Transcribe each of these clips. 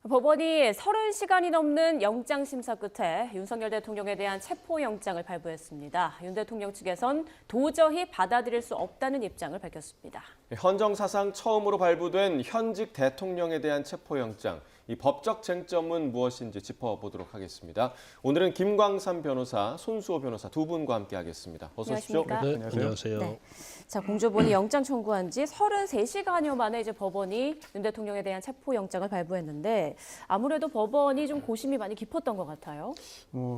법원이 30시간이 넘는 영장 심사 끝에 윤석열 대통령에 대한 체포영장을 발부했습니다. 윤 대통령 측에선 도저히 받아들일 수 없다는 입장을 밝혔습니다. 헌정 사상 처음으로 발부된 현직 대통령에 대한 체포영장. 이 법적 쟁점은 무엇인지 짚어보도록 하겠습니다. 오늘은 김광삼 변호사, 손수호 변호사 두 분과 함께하겠습니다. 어서 오십시오. 안녕하십니까? 네, 안녕하세요. 네. 자, 공조본이 영장 청구한 지 33시간여 만에 이제 법원이 윤 대통령에 대한 체포영장을 발부했는데 아무래도 법원이 좀 고심이 많이 깊었던 것 같아요.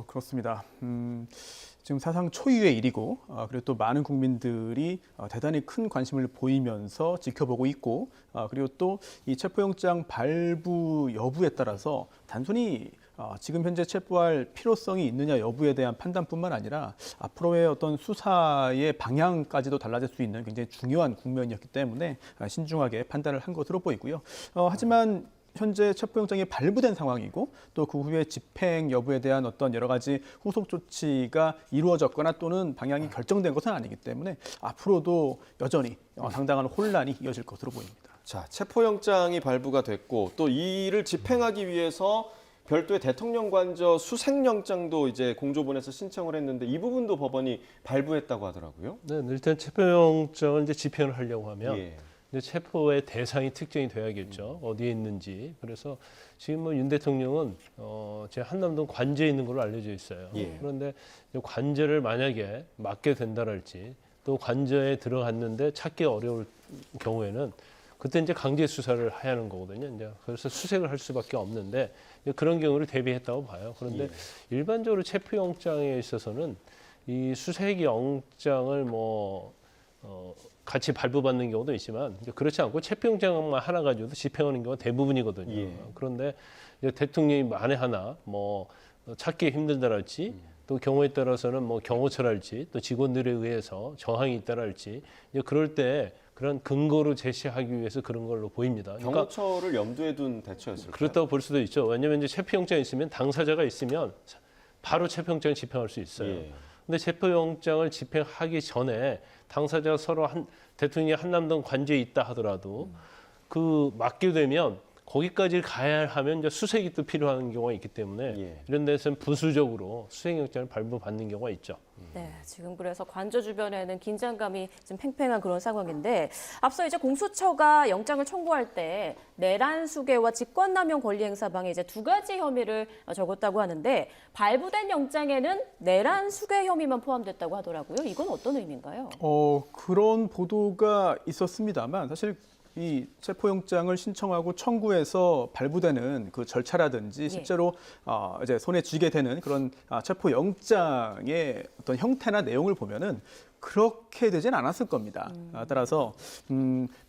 그렇습니다. 지금 사상 초유의 일이고 그리고 또 많은 국민들이 대단히 큰 관심을 보이면서 지켜보고 있고 그리고 또 이 체포영장 발부 여부에 따라서 단순히 지금 현재 체포할 필요성이 있느냐 여부에 대한 판단뿐만 아니라 앞으로의 어떤 수사의 방향까지도 달라질 수 있는 굉장히 중요한 국면이었기 때문에 신중하게 판단을 한 것으로 보이고요. 하지만 현재 체포영장이 발부된 상황이고 또 그 후에 집행 여부에 대한 어떤 여러 가지 후속 조치가 이루어졌거나 또는 방향이 결정된 것은 아니기 때문에 앞으로도 여전히 상당한 혼란이 이어질 것으로 보입니다. 자, 체포영장이 발부가 됐고 또 이를 집행하기 위해서 별도의 대통령 관저 수색영장도 이제 공조본에서 신청을 했는데 이 부분도 법원이 발부했다고 하더라고요. 네, 일단 체포영장을 이제 집행을 하려고 하면 예. 이제 체포의 대상이 특정이 돼야겠죠. 어디에 있는지. 그래서 지금 뭐 윤 대통령은 제 한남동 관저에 있는 걸로 알려져 있어요. 예. 그런데 관저를 만약에 맡게 된다랄지 또 관저에 들어갔는데 찾기 어려울 경우에는 그때 이제 강제 수사를 해야 하는 거거든요. 이제 그래서 수색을 할 수밖에 없는데 그런 경우를 대비했다고 봐요. 그런데 일반적으로 체포영장에 있어서는 이 수색영장을 같이 발부받는 경우도 있지만 그렇지 않고 체포영장만 하나 가지고도 집행하는 경우가 대부분이거든요. 예. 그런데 이제 대통령이 만에 하나 찾기 힘들다랄지 또 경우에 따라서는 경호처랄지 또 직원들에 의해서 저항이 있다랄지 이제 그럴 때 그런 근거로 제시하기 위해서 그런 걸로 보입니다. 그러니까 경호처를 염두에 둔 대처였을까요? 그렇다고 볼 수도 있죠. 왜냐하면 이제 체포영장이 있으면 당사자가 있으면 바로 체포영장을 집행할 수 있어요. 예. 근데 체포영장을 집행하기 전에 당사자가 서로 대통령이 한남동 관저에 있다 하더라도 그 맡게 되면 거기까지 가야 하면 이제 수색이 또 필요한 경우가 있기 때문에 예. 이런 데서는 부수적으로 수색영장을 발부받는 경우가 있죠. 네, 지금 그래서 관저 주변에는 긴장감이 좀 팽팽한 그런 상황인데 앞서 이제 공수처가 영장을 청구할 때 내란 수괴와 직권남용 권리행사방에 이제 두 가지 혐의를 적었다고 하는데 발부된 영장에는 내란 수괴 혐의만 포함됐다고 하더라고요. 이건 어떤 의미인가요? 그런 보도가 있었습니다만 사실 이 체포영장을 신청하고 청구해서 발부되는 그 절차라든지 실제로 이제 손에 쥐게 되는 그런 체포영장의 어떤 형태나 내용을 보면은 그렇게 되진 않았을 겁니다. 따라서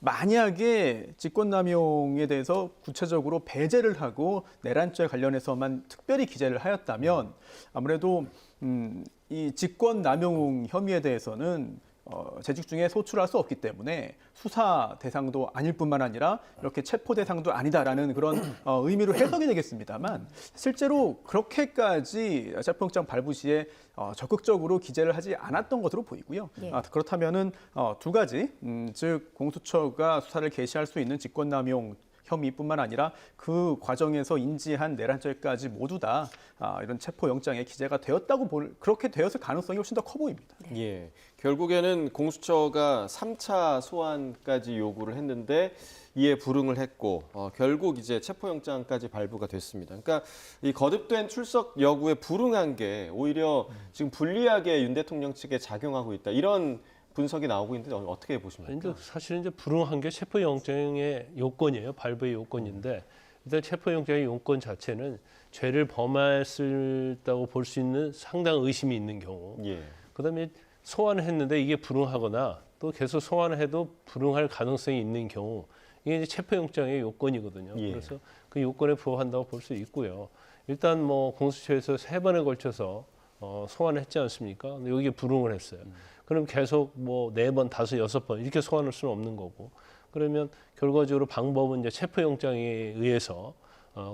만약에 직권남용에 대해서 구체적으로 배제를 하고 내란죄 관련해서만 특별히 기재를 하였다면 아무래도 이 직권남용 혐의에 대해서는 재직 중에 소출할 수 없기 때문에 수사 대상도 아닐 뿐만 아니라 이렇게 체포 대상도 아니다라는 그런 의미로 해석이 되겠습니다만 실제로 그렇게까지 체포영장 발부 시에 적극적으로 기재를 하지 않았던 것으로 보이고요. 예. 그렇다면은 두 가지, 즉 공수처가 수사를 개시할 수 있는 직권남용 혐의뿐만 아니라 그 과정에서 인지한 내란죄까지 모두 다 이런 체포영장에 기재가 되었다고 그렇게 되었을 가능성이 훨씬 더 커 보입니다. 예. 결국에는 공수처가 3차 소환까지 요구를 했는데 이에 불응을 했고 결국 이제 체포영장까지 발부가 됐습니다. 그러니까 이 거듭된 출석 여부에 불응한 게 오히려 지금 불리하게 윤 대통령 측에 작용하고 있다. 이런 분석이 나오고 있는데 어떻게 보십니까? 사실은 이제 불응한 게 체포영장의 요건이에요. 발부의 요건인데 일단 체포영장의 요건 자체는 죄를 범했다고 볼 수 있는 상당한 의심이 있는 경우. 예. 그다음에 소환을 했는데 이게 불응하거나 또 계속 소환을 해도 불응할 가능성이 있는 경우 이게 이제 체포영장의 요건이거든요. 예. 그래서 그 요건에 부합한다고 볼 수 있고요. 일단 공수처에서 3번에 걸쳐서 소환을 했지 않습니까? 근데 여기에 불응을 했어요. 그럼 계속 4번, 5, 6번 이렇게 소환할 수는 없는 거고. 그러면 결과적으로 방법은 이제 체포영장에 의해서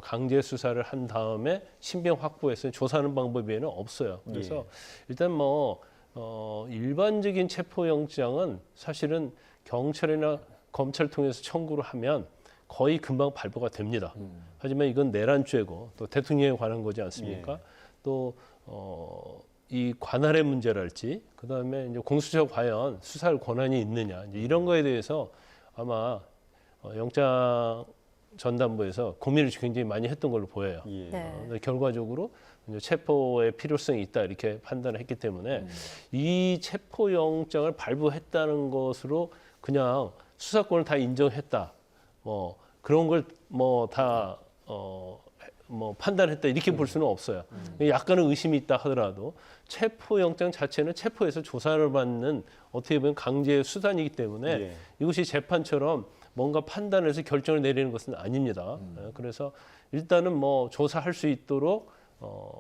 강제 수사를 한 다음에 신병 확보해서 조사하는 방법 외에는 없어요. 그래서 일단 일반적인 체포영장은 사실은 경찰이나 검찰 통해서 청구를 하면 거의 금방 발부가 됩니다. 하지만 이건 내란죄고 또 대통령에 관한 거지 않습니까? 예. 또 이 관할의 문제랄지 그다음에 이제 공수처가 과연 수사할 권한이 있느냐 이제 이런 거에 대해서 아마 영장 전담부에서 고민을 굉장히 많이 했던 걸로 보여요. 예. 네. 근데 결과적으로 이제 체포의 필요성이 있다 이렇게 판단을 했기 때문에 이 체포영장을 발부했다는 것으로 그냥 수사권을 다 인정했다. 뭐 그런 걸 뭐 다 뭐 판단했다 이렇게 볼 수는 없어요. 약간은 의심이 있다 하더라도 체포영장 자체는 체포해서 조사를 받는 어떻게 보면 강제 수단이기 때문에 예. 이것이 재판처럼 뭔가 판단해서 결정을 내리는 것은 아닙니다. 그래서 일단은 뭐 조사할 수 있도록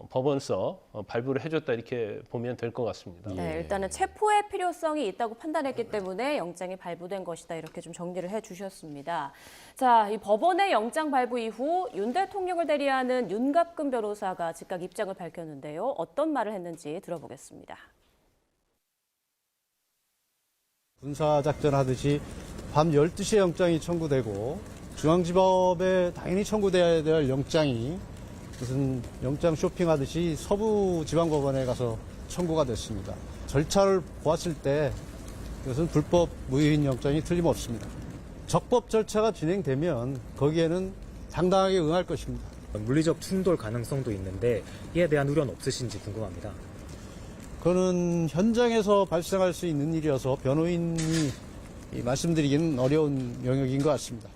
법원서 발부를 해줬다 이렇게 보면 될 것 같습니다. 네, 일단은 체포의 필요성이 있다고 판단했기 때문에 영장이 발부된 것이다. 이렇게 좀 정리를 해주셨습니다. 자, 이 법원의 영장 발부 이후 윤 대통령을 대리하는 윤갑근 변호사가 즉각 입장을 밝혔는데요. 어떤 말을 했는지 들어보겠습니다. 군사작전 하듯이 밤 12시에 영장이 청구되고 중앙지법에 당연히 청구돼야 될 영장이 무슨 영장 쇼핑하듯이 서부지방법원에 가서 청구가 됐습니다. 절차를 보았을 때 이것은 불법 무효인 영장이 틀림없습니다. 적법 절차가 진행되면 거기에는 당당하게 응할 것입니다. 물리적 충돌 가능성도 있는데 이에 대한 우려는 없으신지 궁금합니다. 그거는 현장에서 발생할 수 있는 일이어서 변호인이 말씀드리기는 어려운 영역인 것 같습니다.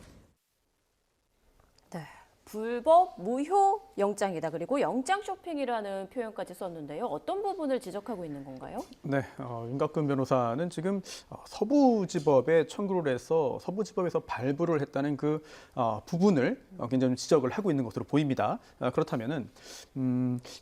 네, 불법 무효 영장이다. 그리고 영장 쇼핑이라는 표현까지 썼는데요. 어떤 부분을 지적하고 있는 건가요? 네, 윤갑근 변호사는 지금 서부지법에 청구를 해서 서부지법에서 발부를 했다는 그 부분을 굉장히 지적을 하고 있는 것으로 보입니다. 그렇다면은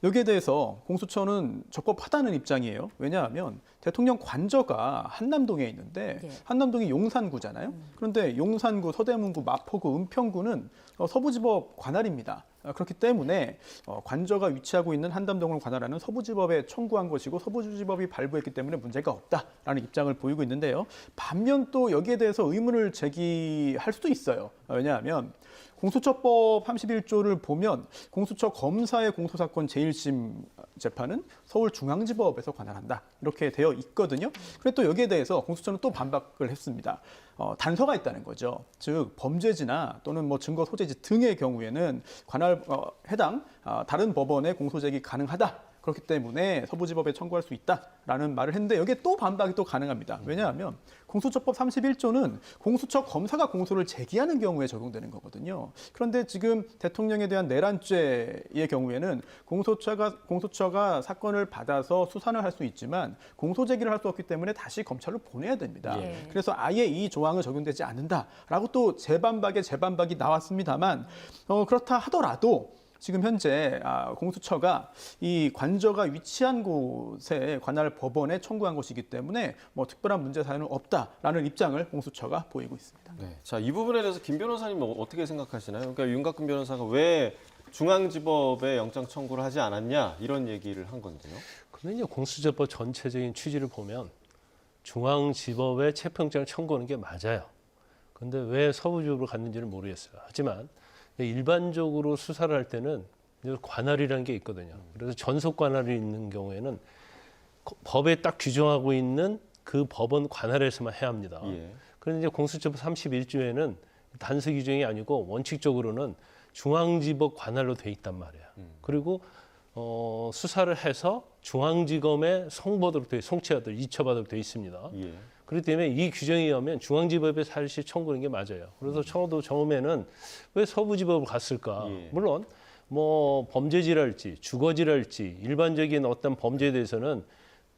여기에 대해서 공수처는 적법하다는 입장이에요. 왜냐하면 대통령 관저가 한남동에 있는데 예. 한남동이 용산구잖아요. 그런데 용산구, 서대문구, 마포구, 은평구는 서부지법 관할입니다. 그렇기 때문에 관저가 위치하고 있는 한남동을 관할하는 서부지법에 청구한 것이고 서부지법이 발부했기 때문에 문제가 없다라는 입장을 보이고 있는데요. 반면 또 여기에 대해서 의문을 제기할 수도 있어요. 왜냐하면 공수처법 31조를 보면 공수처 검사의 공소사건 제1심 재판은 서울중앙지법에서 관할한다. 이렇게 되어 있거든요. 그런데 또 여기에 대해서 공수처는 또 반박을 했습니다. 단서가 있다는 거죠. 즉 범죄지나 또는 뭐 증거 소재지 등의 경우에는 관할 해당 다른 법원에 공소제기 가능하다. 그렇기 때문에 서부지법에 청구할 수 있다라는 말을 했는데 여기에 또 반박이 또 가능합니다. 왜냐하면 공수처법 31조는 공수처 검사가 공소를 제기하는 경우에 적용되는 거거든요. 그런데 지금 대통령에 대한 내란죄의 경우에는 공수처가 사건을 받아서 수사를 할 수 있지만 공소 제기를 할 수 없기 때문에 다시 검찰로 보내야 됩니다. 예. 그래서 아예 이 조항은 적용되지 않는다라고 또 재반박이 나왔습니다만 그렇다 하더라도 지금 현재 공수처가 이 관저가 위치한 곳에 관할 법원에 청구한 것이기 때문에 뭐 특별한 문제 사유는 없다라는 입장을 공수처가 보이고 있습니다. 네. 자, 이 부분에 대해서 김 변호사님 어떻게 생각하시나요? 그러니까 윤갑근 변호사가 왜 중앙지법에 영장 청구를 하지 않았냐 이런 얘기를 한 건데요. 근데 이제 공수처법 전체적인 취지를 보면 중앙지법에 체포영장을 청구하는 게 맞아요. 근데 왜 서부지법으로 갔는지는 모르겠어요. 하지만 일반적으로 수사를 할 때는 관할이라는 게 있거든요. 그래서 전속 관할이 있는 경우에는 법에 딱 규정하고 있는 그 법원 관할에서만 해야 합니다. 예. 그런데 이제 공수처법 31조에는 단서 규정이 아니고 원칙적으로는 중앙지법 관할로 돼 있단 말이에요. 그리고 수사를 해서 중앙지검에 송치하도록 이처받도록 돼 있습니다. 예. 그렇기 때문에 이 규정에 의하면 중앙지법에 사실 청구하는 게 맞아요. 그래서 저도 처음에는 왜 서부지법을 갔을까? 예. 물론 뭐 범죄지랄지 주거지랄지 일반적인 어떤 범죄에 대해서는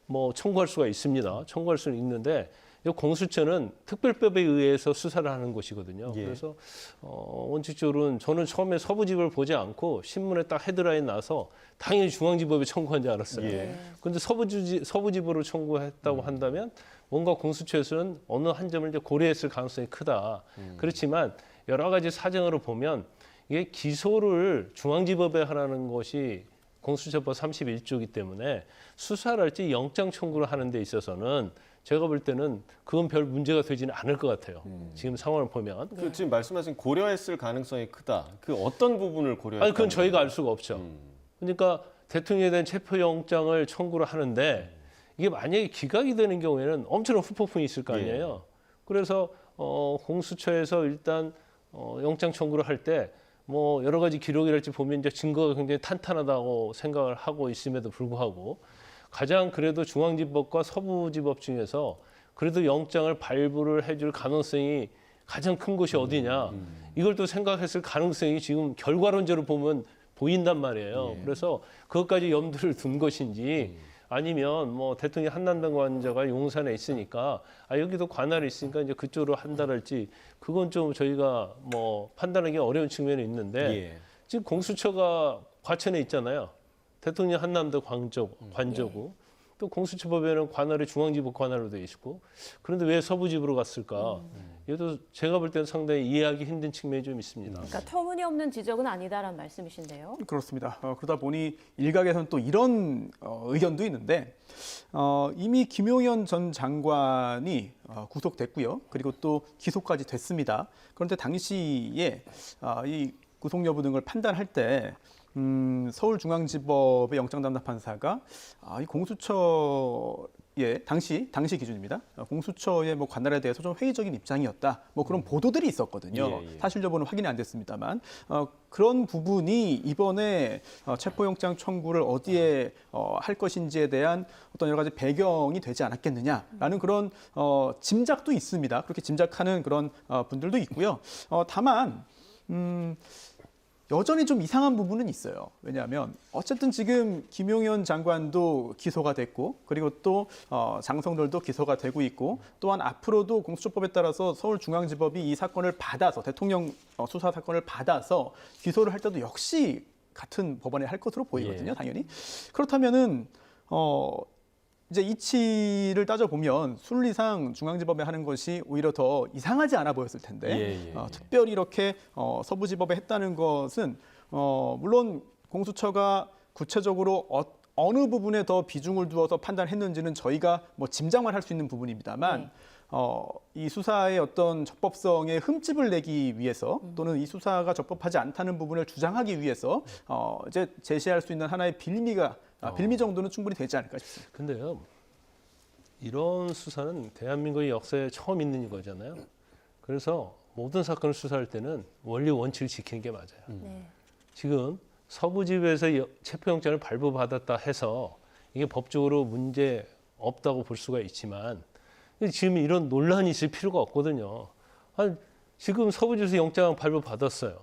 뭐 청구할 수가 있습니다. 청구할 수는 있는데 이 공수처는 특별법에 의해서 수사를 하는 것이거든요. 예. 그래서 원칙적으로는 저는 처음에 서부지법을 보지 않고 신문에 딱 헤드라인 나서 당연히 중앙지법에 청구한 줄 알았어요. 예. 그런데 서부지법으로 청구했다고 한다면 뭔가 공수처에서는 어느 한 점을 이제 고려했을 가능성이 크다. 그렇지만 여러 가지 사정으로 보면 이게 기소를 중앙지법에 하라는 것이 공수처법 31조이기 때문에 수사를 할지 영장 청구를 하는 데 있어서는 제가 볼 때는 그건 별 문제가 되지는 않을 것 같아요. 지금 상황을 보면. 그 지금 말씀하신 고려했을 가능성이 크다. 그 어떤 부분을 고려했다? 아니 그건 저희가 알 수가 없죠. 그러니까 대통령에 대한 체포영장을 청구를 하는데 이게 만약에 기각이 되는 경우에는 엄청난 후폭풍이 있을 거 아니에요. 그래서 공수처에서 일단 영장 청구를 할 때 뭐 여러 가지 기록이랄지 보면 이제 증거가 굉장히 탄탄하다고 생각을 하고 있음에도 불구하고 가장 그래도 중앙지법과 서부지법 중에서 그래도 영장을 발부를 해줄 가능성이 가장 큰 곳이 어디냐 이걸 또 생각했을 가능성이 지금 결과론적으로 보면 보인단 말이에요. 그래서 그것까지 염두를 둔 것인지 아니면 뭐 대통령 한남당 관저가 용산에 있으니까 여기도 관할이 있으니까 이제 그쪽으로 한다랄지 그건 좀 저희가 뭐 판단하기 어려운 측면이 있는데 지금 공수처가 과천에 있잖아요. 대통령 한남대 관저고 또 공수처법에는 관할이 중앙지법 관할로 되어 있고 그런데 왜 서부지법으로 갔을까? 이것도 제가 볼 때는 상당히 이해하기 힘든 측면이 좀 있습니다. 그러니까 터무니없는 지적은 아니다라는 말씀이신데요. 그렇습니다. 그러다 보니 일각에서는 또 이런 의견도 있는데 이미 김용현 전 장관이 구속됐고요. 그리고 또 기소까지 됐습니다. 그런데 당시에 이 구속 여부 등을 판단할 때 서울중앙지법의 영장담당판사가 이 공수처의 당시 기준입니다. 공수처의 뭐 관할에 대해서 좀 회의적인 입장이었다. 뭐 그런 보도들이 있었거든요. 사실 여부는 확인이 안 됐습니다만 그런 부분이 이번에 체포영장 청구를 어디에 할 것인지에 대한 어떤 여러 가지 배경이 되지 않았겠느냐라는 그런 짐작도 있습니다. 그렇게 짐작하는 그런 분들도 있고요. 다만 여전히 좀 이상한 부분은 있어요. 왜냐하면 어쨌든 지금 김용현 장관도 기소가 됐고 그리고 또 장성들도 기소가 되고 있고 또한 앞으로도 공수처법에 따라서 서울중앙지법이 이 사건을 받아서 대통령 수사 사건을 받아서 기소를 할 때도 역시 같은 법원에 할 것으로 보이거든요. 당연히. 그렇다면은 이제 이치를 따져보면 순리상 중앙지법에 하는 것이 오히려 더 이상하지 않아 보였을 텐데 특별히 이렇게 서부지법에 했다는 것은 물론 공수처가 구체적으로 어느 부분에 더 비중을 두어서 판단했는지는 저희가 뭐 짐작만 할 수 있는 부분입니다만 이 수사의 어떤 적법성에 흠집을 내기 위해서 또는 이 수사가 적법하지 않다는 부분을 주장하기 위해서 이제 제시할 수 있는 하나의 빌미 정도는 충분히 되지 않을까 싶습니다. 근데요, 이런 수사는 대한민국의 역사에 처음 있는 거잖아요. 그래서 모든 사건을 수사할 때는 원리 원칙을 지키는 게 맞아요. 지금 서부지법에서 체포영장을 발부받았다 해서 이게 법적으로 문제 없다고 볼 수가 있지만 지금 이런 논란이 있을 필요가 없거든요. 지금 서부지법에서 영장 발부받았어요.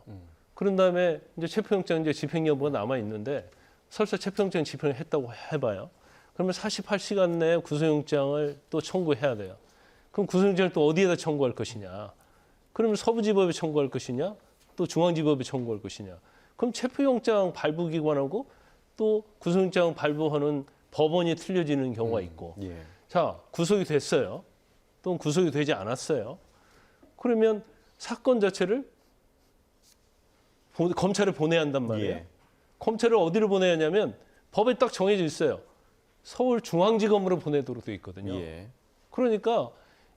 그런 다음에 이제 체포영장 이제 집행 여부가 남아 있는데 설사 체포영장 집행을 했다고 해봐요. 그러면 48시간 내에 구속영장을 또 청구해야 돼요. 그럼 구속영장을 또 어디에다 청구할 것이냐? 그러면 서부지법에 청구할 것이냐? 또 중앙지법에 청구할 것이냐? 그럼 체포영장 발부기관하고 또 구속영장 발부하는 법원이 틀려지는 경우가 있고 자, 구속이 됐어요. 또 구속이 되지 않았어요. 그러면 사건 자체를 검찰에 보내야 한단 말이에요. 검찰을 어디로 보내야 하냐면 법에 딱 정해져 있어요. 서울중앙지검으로 보내도록 돼 있거든요. 그러니까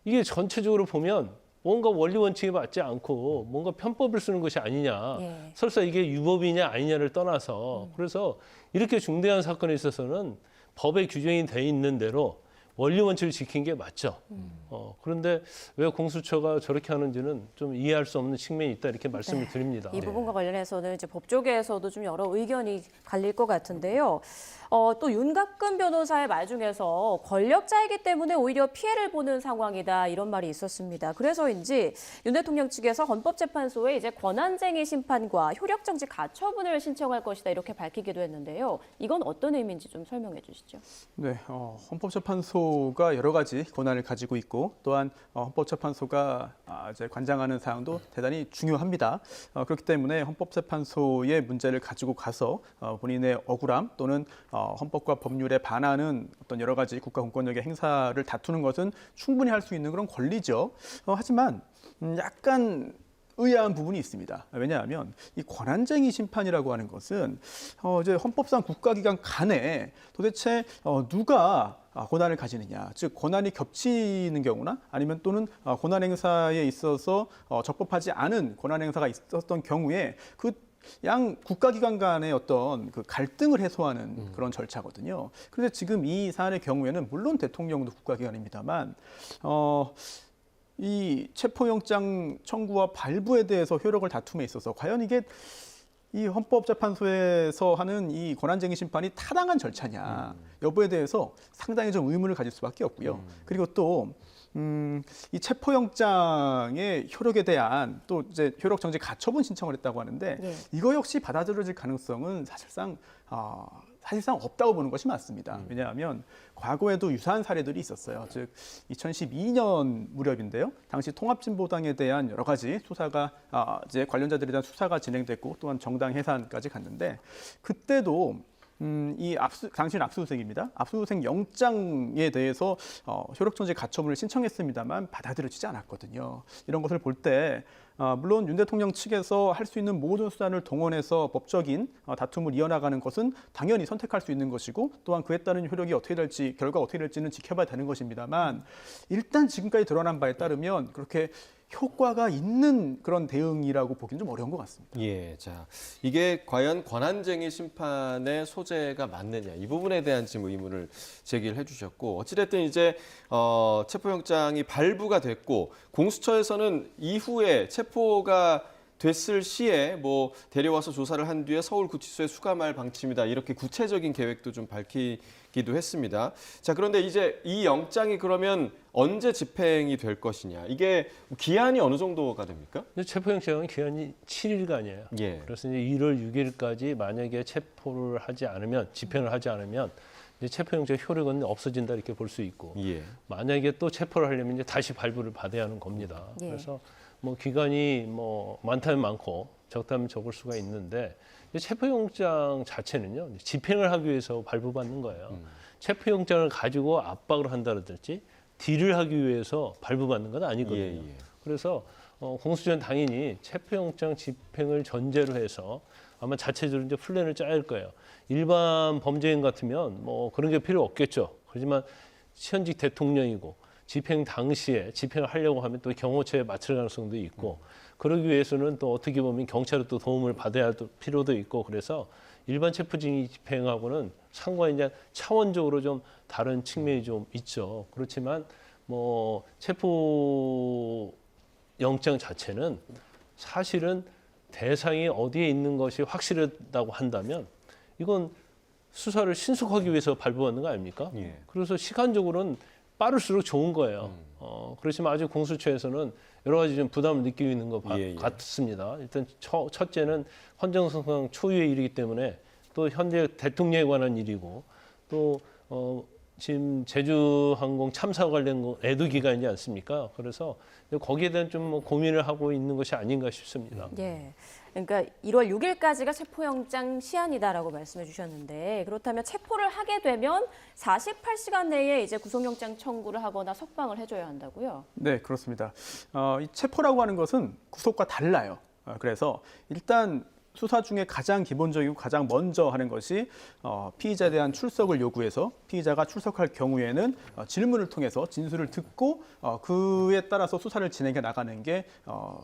이게 전체적으로 보면 뭔가 원리 원칙에 맞지 않고 뭔가 편법을 쓰는 것이 아니냐. 설사 이게 유법이냐 아니냐를 떠나서 그래서 이렇게 중대한 사건에 있어서는 법에 규정이 돼 있는 대로 원리 원칙을 지킨 게 맞죠. 그런데 왜 공수처가 저렇게 하는지는 좀 이해할 수 없는 측면이 있다 이렇게 말씀을 드립니다. 이 부분과 관련해서는 이제 법조계에서도 좀 여러 의견이 갈릴 것 같은데요. 또 윤갑근 변호사의 말 중에서 권력자이기 때문에 오히려 피해를 보는 상황이다 이런 말이 있었습니다. 그래서인지 윤 대통령 측에서 헌법재판소에 이제 권한쟁의 심판과 효력정지 가처분을 신청할 것이다 이렇게 밝히기도 했는데요. 이건 어떤 의미인지 좀 설명해 주시죠. 네, 헌법재판소가 여러 가지 권한을 가지고 있고 또한 헌법재판소가 이제 관장하는 사항도 대단히 중요합니다. 그렇기 때문에 헌법재판소의 문제를 가지고 가서 본인의 억울함 또는 헌법과 법률에 반하는 어떤 여러 가지 국가 공권력의 행사를 다투는 것은 충분히 할 수 있는 그런 권리죠. 하지만 약간 의아한 부분이 있습니다. 왜냐하면 이 권한쟁의 심판이라고 하는 것은 이제 헌법상 국가기관 간에 도대체 누가 권한을 가지느냐, 즉 권한이 겹치는 경우나 아니면 또는 권한 행사에 있어서 적법하지 않은 권한 행사가 있었던 경우에 그 양 국가기관 간의 어떤 그 갈등을 해소하는 그런 절차거든요. 그런데 지금 이 사안의 경우에는 물론 대통령도 국가기관입니다만 이 체포영장 청구와 발부에 대해서 효력을 다툼에 있어서 과연 이게 이 헌법재판소에서 하는 이 권한쟁의 심판이 타당한 절차냐 여부에 대해서 상당히 좀 의문을 가질 수밖에 없고요. 그리고 또 이 체포영장의 효력에 대한 또 이제 효력 정지 가처분 신청을 했다고 하는데 예. 이거 역시 받아들여질 가능성은 사실상 없다고 보는 것이 맞습니다. 왜냐하면 과거에도 유사한 사례들이 있었어요. 즉 2012년 무렵인데요. 당시 통합진보당에 대한 여러 가지 수사가 이제 관련자들에 대한 수사가 진행됐고 또한 정당 해산까지 갔는데 그때도 당시 압수수색입니다. 압수수색 영장에 대해서 효력정지 가처분을 신청했습니다만 받아들여지지 않았거든요. 이런 것을 볼 때 물론 윤 대통령 측에서 할 수 있는 모든 수단을 동원해서 법적인 다툼을 이어나가는 것은 당연히 선택할 수 있는 것이고 또한 그에 따른 효력이 어떻게 될지 결과가 어떻게 될지는 지켜봐야 되는 것입니다만 일단 지금까지 드러난 바에 따르면 그렇게 효과가 있는 그런 대응이라고 보기는 좀 어려운 것 같습니다. 예, 자 이게 과연 권한쟁의 심판의 소재가 맞느냐 이 부분에 대한 지금 의문을 제기를 해주셨고 어찌됐든 이제 체포영장이 발부가 됐고 공수처에서는 이후에 체포가 됐을 시에 뭐 데려와서 조사를 한 뒤에 서울구치소에 수감할 방침이다 이렇게 구체적인 계획도 좀 밝히기도 했습니다. 자 그런데 이제 이 영장이 그러면 언제 집행이 될 것이냐 이게 기한이 어느 정도가 됩니까? 근데 체포영장은 기한이 7일간이에요. 예. 그래서 이제 1월 6일까지 만약에 체포를 하지 않으면 집행을 하지 않으면 이제 체포영장 효력은 없어진다 이렇게 볼 수 있고 예. 만약에 또 체포를 하려면 이제 다시 발부를 받아야 하는 겁니다. 예. 그래서 뭐 기간이 뭐 많다면 많고 적다면 적을 수가 있는데 체포영장 자체는요 집행을 하기 위해서 발부받는 거예요. 체포영장을 가지고 압박을 한다든지 딜을 하기 위해서 발부받는 건 아니거든요. 예, 예. 그래서 공수처는 당연히 체포영장 집행을 전제로 해서 아마 자체적으로 이제 플랜을 짜야 할 거예요. 일반 범죄인 같으면 뭐 그런 게 필요 없겠죠. 그렇지만 현직 대통령이고 집행 당시에 집행을 하려고 하면 또 경호처에 맡을 가능성도 있고 그러기 위해서는 또 어떻게 보면 경찰의 또 도움을 받아야 할 필요도 있고 그래서 일반 체포징의 집행하고는 상관이 이제 차원적으로 좀 다른 측면이 좀 있죠. 그렇지만 뭐 체포 영장 자체는 사실은 대상이 어디에 있는 것이 확실하다고 한다면 이건 수사를 신속하기 위해서 발부하는 거 아닙니까? 예. 그래서 시간적으로는 빠를수록 좋은 거예요. 그렇지만 아직 공수처에서는 여러 가지 좀 부담을 느끼고 있는 것 예. 같습니다. 일단 첫째는 헌정성상 초유의 일이기 때문에 또 현재 대통령에 관한 일이고 또 지금 제주항공 참사 관련 애도 기간이지 않습니까? 그래서 거기에 대한 좀 고민을 하고 있는 것이 아닌가 싶습니다. 예. 그러니까 1월 6일까지가 체포영장 시한이다라고 말씀해 주셨는데 그렇다면 체포를 하게 되면 48시간 내에 이제 구속영장 청구를 하거나 석방을 해줘야 한다고요? 네, 그렇습니다. 이 체포라고 하는 것은 구속과 달라요. 그래서 일단 수사 중에 가장 기본적이고 가장 먼저 하는 것이 피의자에 대한 출석을 요구해서 피의자가 출석할 경우에는 질문을 통해서 진술을 듣고 그에 따라서 수사를 진행해 나가는 게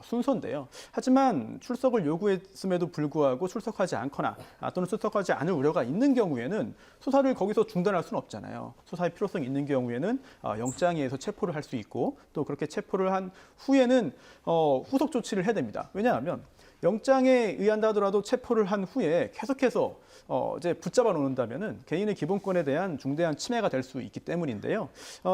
순서인데요. 하지만 출석을 요구했음에도 불구하고 출석하지 않거나 또는 출석하지 않을 우려가 있는 경우에는 수사를 거기서 중단할 수는 없잖아요. 수사의 필요성이 있는 경우에는 영장에 의해서 체포를 할 수 있고 또 그렇게 체포를 한 후에는 후속 조치를 해야 됩니다. 왜냐하면 영장에 의한다 하더라도 체포를 한 후에 계속해서 이제 붙잡아 놓는다면은 개인의 기본권에 대한 중대한 침해가 될 수 있기 때문인데요.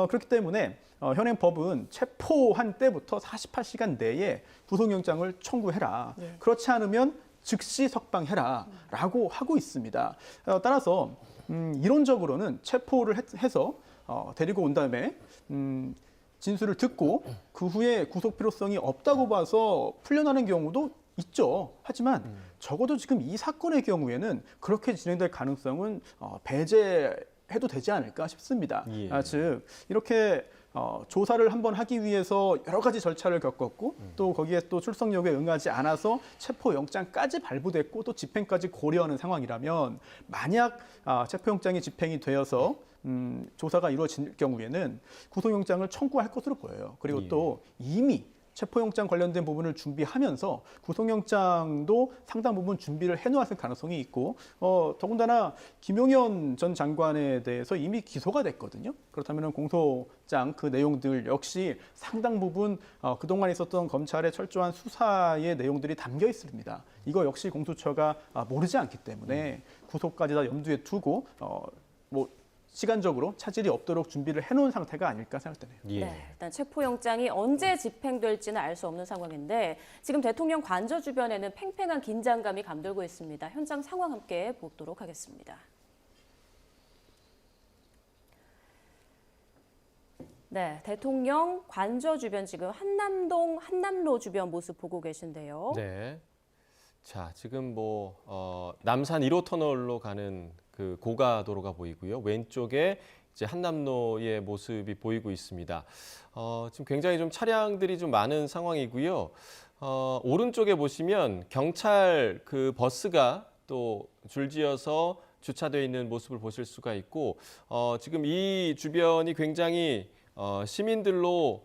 그렇기 때문에 현행 법은 체포한 때부터 48시간 내에 구속영장을 청구해라. 네. 그렇지 않으면 즉시 석방해라라고 하고 있습니다. 따라서 이론적으로는 체포를 해서 데리고 온 다음에 진술을 듣고 그 후에 구속 필요성이 없다고 봐서 풀려나는 경우도 있죠. 하지만 적어도 지금 이 사건의 경우에는 그렇게 진행될 가능성은 배제해도 되지 않을까 싶습니다. 예. 즉 이렇게 조사를 한번 하기 위해서 여러 가지 절차를 겪었고 또 거기에 또 출석 요구에 응하지 않아서 체포영장까지 발부됐고 또 집행까지 고려하는 상황이라면 만약 체포영장이 집행이 되어서 조사가 이루어질 경우에는 구속영장을 청구할 것으로 보여요. 그리고 예. 또 이미 체포영장 관련된 부분을 준비하면서 구속영장도 상당 부분 준비를 해놓았을 가능성이 있고 더군다나 김용현 전 장관에 대해서 이미 기소가 됐거든요. 그렇다면 공소장 그 내용들 역시 상당 부분 그동안 있었던 검찰의 철저한 수사의 내용들이 담겨 있습니다. 이거 역시 공수처가 모르지 않기 때문에 구속까지 다 염두에 두고 시간적으로 차질이 없도록 준비를 해놓은 상태가 아닐까 생각되네요. 예. 네, 일단 체포영장이 언제 집행될지는 알 수 없는 상황인데 지금 대통령 관저 주변에는 팽팽한 긴장감이 감돌고 있습니다. 현장 상황 함께 보도록 하겠습니다. 네, 대통령 관저 주변 지금 한남동, 한남로 주변 모습 보고 계신데요. 네. 자, 지금 남산 1호 터널로 가는 그 고가도로가 보이고요. 왼쪽에 이제 한남로의 모습이 보이고 있습니다. 지금 굉장히 좀 차량들이 좀 많은 상황이고요. 오른쪽에 보시면 경찰 그 버스가 또 줄지어서 주차되어 있는 모습을 보실 수가 있고, 지금 이 주변이 굉장히 시민들로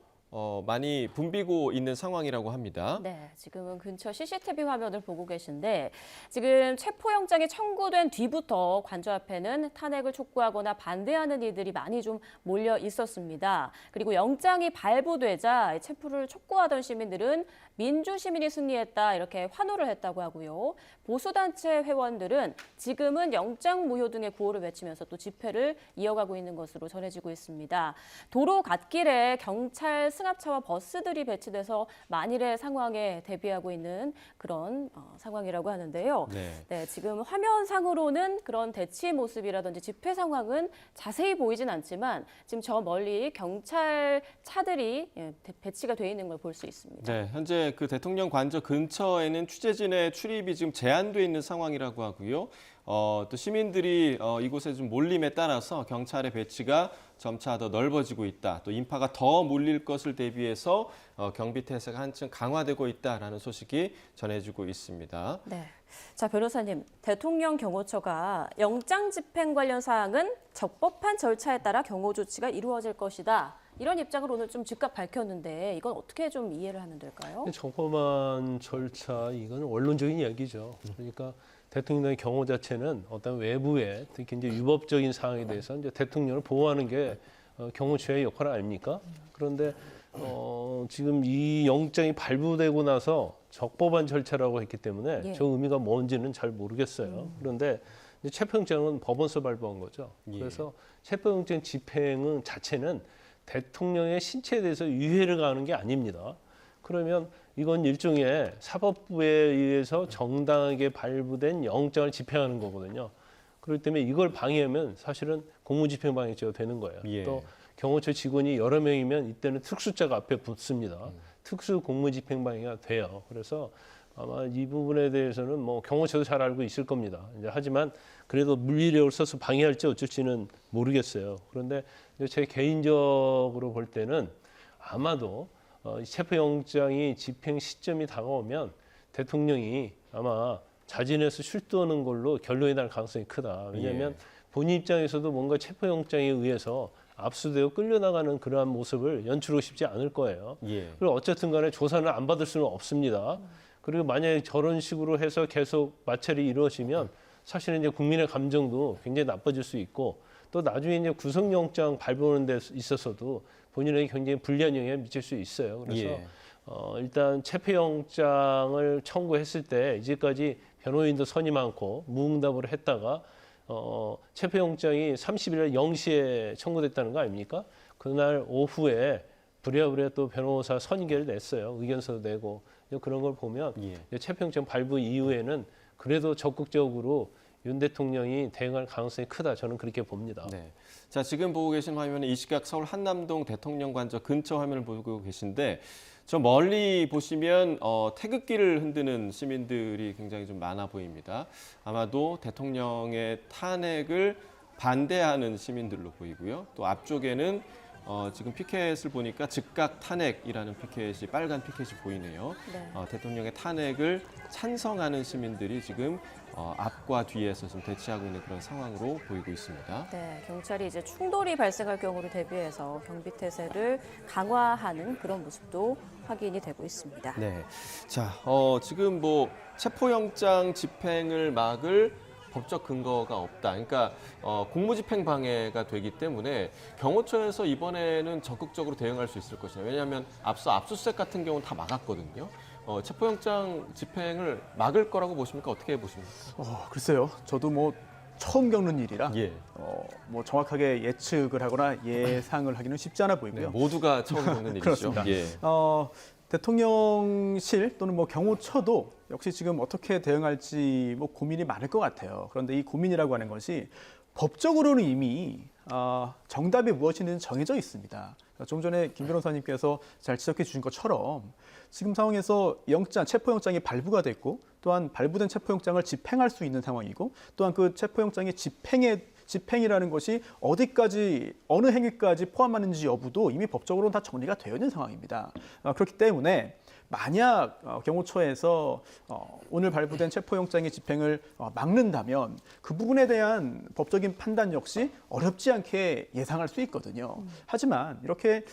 많이 붐비고 있는 상황이라고 합니다. 네, 지금은 근처 CCTV 화면을 보고 계신데 지금 체포영장이 청구된 뒤부터 관저 앞에는 탄핵을 촉구하거나 반대하는 이들이 많이 좀 몰려 있었습니다. 그리고 영장이 발부되자 체포를 촉구하던 시민들은 민주시민이 승리했다 이렇게 환호를 했다고 하고요. 보수단체 회원들은 지금은 영장 무효 등의 구호를 외치면서 또 집회를 이어가고 있는 것으로 전해지고 있습니다. 도로 갓길에 경찰 승합차와 버스들이 배치돼서 만일의 상황에 대비하고 있는 그런 상황이라고 하는데요. 네, 지금 화면상으로는 그런 대치 모습이라든지 집회 상황은 자세히 보이진 않지만 지금 저 멀리 경찰 차들이 배치가 돼 있는 걸 볼 수 있습니다. 네, 현재 그 대통령 관저 근처에는 취재진의 출입이 지금 제한돼 있는 상황이라고 하고요. 또 시민들이 이곳에 좀 몰림에 따라서 경찰의 배치가 점차 더 넓어지고 있다. 또 인파가 더 몰릴 것을 대비해서 경비 태세가 한층 강화되고 있다라는 소식이 전해지고 있습니다. 네. 자, 변호사님, 대통령 경호처가 영장 집행 관련 사항은 적법한 절차에 따라 경호 조치가 이루어질 것이다. 이런 입장을 오늘 좀 즉각 밝혔는데 이건 어떻게 좀 이해를 하면 될까요? 정법한 절차 이건 원론적인 이야기죠. 그러니까 대통령의 경호 자체는 어떤 외부의 특히 이제 위법적인 사항에 대해서 이제 대통령을 보호하는 게 경호처의 역할 아닙니까? 그런데 지금 이 영장이 발부되고 나서 적법한 절차라고 했기 때문에 예. 저 의미가 뭔지는 잘 모르겠어요. 그런데 이제 체포영장은 법원서 발부한 거죠. 예. 그래서 체포영장 집행은 자체는 대통령의 신체에 대해서 유해를 가하는 게 아닙니다. 그러면 이건 일종의 사법부에 의해서 정당하게 발부된 영장을 집행하는 거거든요. 그렇기 때문에 이걸 방해하면 사실은 공무집행방해죄가 되는 거예요. 예. 또 경호처 직원이 여러 명이면 이때는 특수자가 앞에 붙습니다. 특수 공무집행방해가 돼요. 그래서 아마 이 부분에 대해서는 뭐 경호처도 잘 알고 있을 겁니다. 이제 하지만 그래도 물리력을 써서 방해할지 어쩔지는 모르겠어요. 그런데 제 개인적으로 볼 때는 아마도 체포영장이 집행 시점이 다가오면 대통령이 아마 자진해서 출두하는 걸로 결론이 날 가능성이 크다. 왜냐하면 본인 입장에서도 뭔가 체포영장에 의해서 압수되고 끌려나가는 그러한 모습을 연출하고 싶지 않을 거예요. 예. 그리고 어쨌든 간에 조사를 안 받을 수는 없습니다. 그리고 만약에 저런 식으로 해서 계속 마찰이 이루어지면 사실은 이제 국민의 감정도 굉장히 나빠질 수 있고 또 나중에 이제 구속영장 발부하는 데 있어서도 본인에게 굉장히 불리한 영향을 미칠 수 있어요. 그래서 예. 일단 체포영장을 청구했을 때 이제까지 변호인도 선이 많고 무응답으로 했다가 체포영장이 30일 0시에 청구됐다는 거 아닙니까? 그날 오후에 부랴부랴 또 변호사 선의결을 냈어요. 의견서도 내고 그런 걸 보면 예. 체포영장 발부 이후에는 그래도 적극적으로 윤 대통령이 대응할 가능성이 크다. 저는 그렇게 봅니다. 네. 자, 지금 보고 계신 화면은 이 시각 서울 한남동 대통령 관저 근처 화면을 보고 계신데 저 멀리 보시면 태극기를 흔드는 시민들이 굉장히 좀 많아 보입니다. 아마도 대통령의 탄핵을 반대하는 시민들로 보이고요. 또 앞쪽에는 지금 피켓을 보니까 즉각 탄핵이라는 피켓이 빨간 피켓이 보이네요. 네. 대통령의 탄핵을 찬성하는 시민들이 지금 앞과 뒤에서 좀 대치하고 있는 그런 상황으로 보이고 있습니다. 네, 경찰이 이제 충돌이 발생할 경우를 대비해서 경비 태세를 강화하는 그런 모습도 확인이 되고 있습니다. 네. 자, 지금 뭐 체포영장 집행을 막을 법적 근거가 없다. 그러니까 공무집행 방해가 되기 때문에 경호처에서 이번에는 적극적으로 대응할 수 있을 것이다. 왜냐하면 앞서 압수수색 같은 경우는 다 막았거든요. 체포영장 집행을 막을 거라고 보십니까? 어떻게 보십니까? 글쎄요. 저도 뭐 처음 겪는 일이라 예. 뭐 정확하게 예측을 하거나 예상을 하기는 쉽지 않아 보이고요. 네, 모두가 처음 겪는 일이죠. 그렇습니다. 예. 대통령실 또는 뭐 경호처도 역시 지금 어떻게 대응할지 뭐 고민이 많을 것 같아요. 그런데 이 고민이라고 하는 것이 법적으로는 이미 정답이 무엇인지는 정해져 있습니다. 좀 전에 김 변호사님께서 잘 지적해 주신 것처럼 지금 상황에서 체포영장이 발부가 됐고 또한 발부된 체포영장을 집행할 수 있는 상황이고 또한 그 체포영장의 집행이라는 것이 어디까지 어느 행위까지 포함하는지 여부도 이미 법적으로는 다 정리가 되어 있는 상황입니다. 그렇기 때문에 만약 경호처에서 오늘 발부된 체포영장의 집행을 막는다면 그 부분에 대한 법적인 판단 역시 어렵지 않게 예상할 수 있거든요. 하지만 이렇게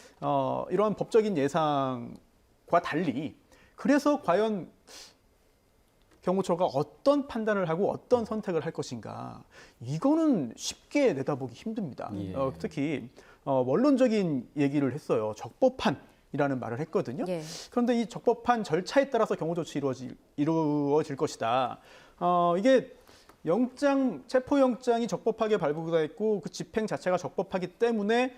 이러한 법적인 예상과 달리 그래서 과연 경호처가 어떤 판단을 하고 어떤 선택을 할 것인가 이거는 쉽게 내다보기 힘듭니다. 예. 특히 원론적인 얘기를 했어요. 적법한이라는 말을 했거든요. 예. 그런데 이 적법한 절차에 따라서 경호 조치 이루어질 것이다. 이게 체포영장이 적법하게 발부가 됐고 그 집행 자체가 적법하기 때문에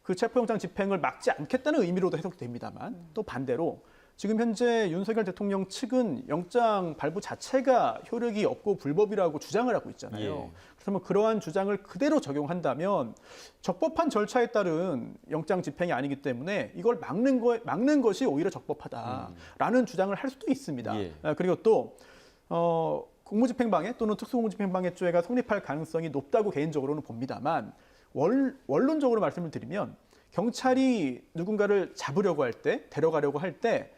그 체포영장 집행을 막지 않겠다는 의미로도 해석됩니다만 또 반대로 지금 현재 윤석열 대통령 측은 영장 발부 자체가 효력이 없고 불법이라고 주장을 하고 있잖아요. 예. 그렇다면 그러한 주장을 그대로 적용한다면 적법한 절차에 따른 영장 집행이 아니기 때문에 이걸 막는 것이 오히려 적법하다라는 주장을 할 수도 있습니다. 예. 그리고 또 공무집행방해 또는 특수공무집행방해죄가 성립할 가능성이 높다고 개인적으로는 봅니다만 원론적으로 말씀을 드리면 경찰이 누군가를 잡으려고 할 때, 데려가려고 할 때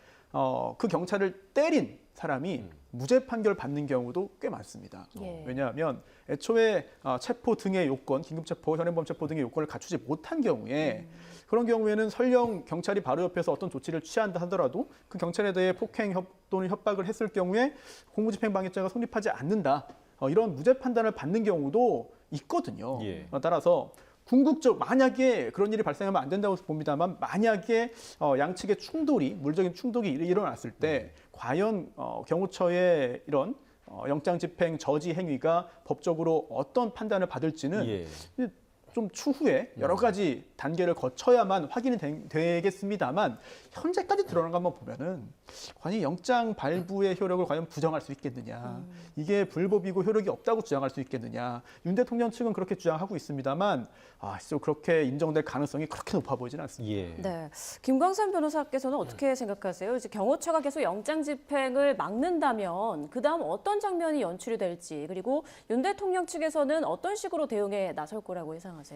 그 경찰을 때린 사람이 무죄 판결 받는 경우도 꽤 많습니다. 예. 왜냐하면 애초에 체포 등의 요건, 긴급체포, 현행범 체포 등의 요건을 갖추지 못한 경우에 그런 경우에는 설령 경찰이 바로 옆에서 어떤 조치를 취한다 하더라도 그 경찰에 대해 폭행 또는 협박을 했을 경우에 공무집행방해죄가 성립하지 않는다. 이런 무죄 판단을 받는 경우도 있거든요. 예. 따라서 만약에 그런 일이 발생하면 안 된다고 봅니다만 만약에 양측의 물적인 충돌이 일어났을 때 과연 경호처의 이런 영장 집행 저지 행위가 법적으로 어떤 판단을 받을지는 예. 좀 추후에 여러 가지 단계를 거쳐야만 확인이 되겠습니다만 현재까지 드러난 것만 보면은 과연 영장 발부의 효력을 과연 부정할 수 있겠느냐, 이게 불법이고 효력이 없다고 주장할 수 있겠느냐. 윤 대통령 측은 그렇게 주장하고 있습니다만 실제로 그렇게 인정될 가능성이 그렇게 높아 보이지는 않습니다. 예. 네, 김광산 변호사께서는 어떻게 생각하세요? 이제 경호처가 계속 영장 집행을 막는다면 그 다음 어떤 장면이 연출이 될지 그리고 윤 대통령 측에서는 어떤 식으로 대응에 나설 거라고 예상하세요?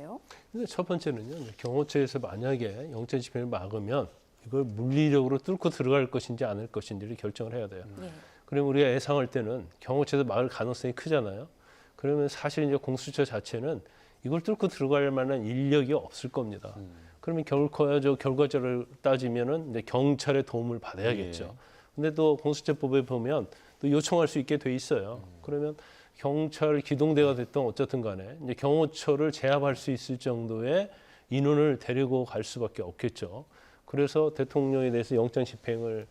근데 첫 번째는요, 경호처에서 만약에 영장 집행을 막으면 이걸 물리력으로 뚫고 들어갈 것인지 않을 것인지를 결정을 해야 돼요. 예. 그러면 우리가 예상할 때는 경호처에서 막을 가능성이 크잖아요. 그러면 사실 이제 공수처 자체는 이걸 뚫고 들어갈 만한 인력이 없을 겁니다. 그러면 결과적으로 따지면은 이제 경찰의 도움을 받아야겠죠. 예. 근데 또 공수처법에 보면 또 요청할 수 있게 돼 있어요. 그러면 경찰 기동대가 됐든 어쨌든 간에 이제 경호처를 제압할 수 있을 정도의 인원을 데리고 갈 수밖에 없겠죠. 그래서 대통령에 대해서 영장 집행을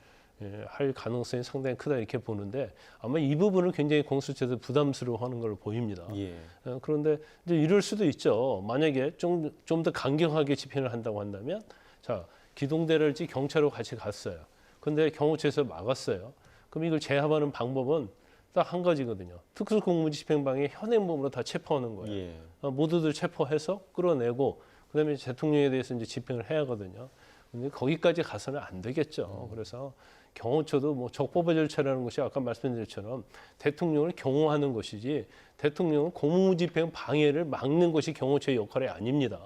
할 가능성이 상당히 크다 이렇게 보는데 아마 이 부분을 굉장히 공수처에서 부담스러워하는 걸로 보입니다. 예. 그런데 이제 이럴 수도 있죠. 만약에 좀 더 강경하게 집행을 한다고 한다면 자 기동대랄지 경찰로 같이 갔어요. 근데 경호처에서 막았어요. 그럼 이걸 제압하는 방법은 딱 한 가지거든요. 특수공무집행방해 현행범으로 다 체포하는 거예요. 예. 모두들 체포해서 끌어내고 그다음에 대통령에 대해서 이제 집행을 해야 하거든요. 근데 거기까지 가서는 안 되겠죠. 그래서 경호처도 뭐 적법의 절차라는 것이 아까 말씀드린 것처럼 대통령을 경호하는 것이지 대통령은 공무집행 방해를 막는 것이 경호처의 역할이 아닙니다.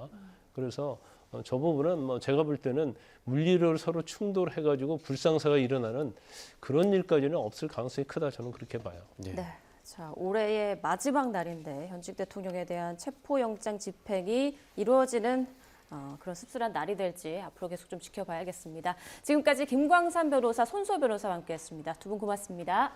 그래서 저 부분은 뭐 제가 볼 때는 물리를 서로 충돌해가지고 불상사가 일어나는 그런 일까지는 없을 가능성이 크다 저는 그렇게 봐요. 네. 자, 올해의 마지막 날인데 현직 대통령에 대한 체포영장 집행이 이루어지는 그런 씁쓸한 날이 될지 앞으로 계속 좀 지켜봐야겠습니다. 지금까지 김광산 변호사, 손수호 변호사와 함께했습니다. 두 분 고맙습니다.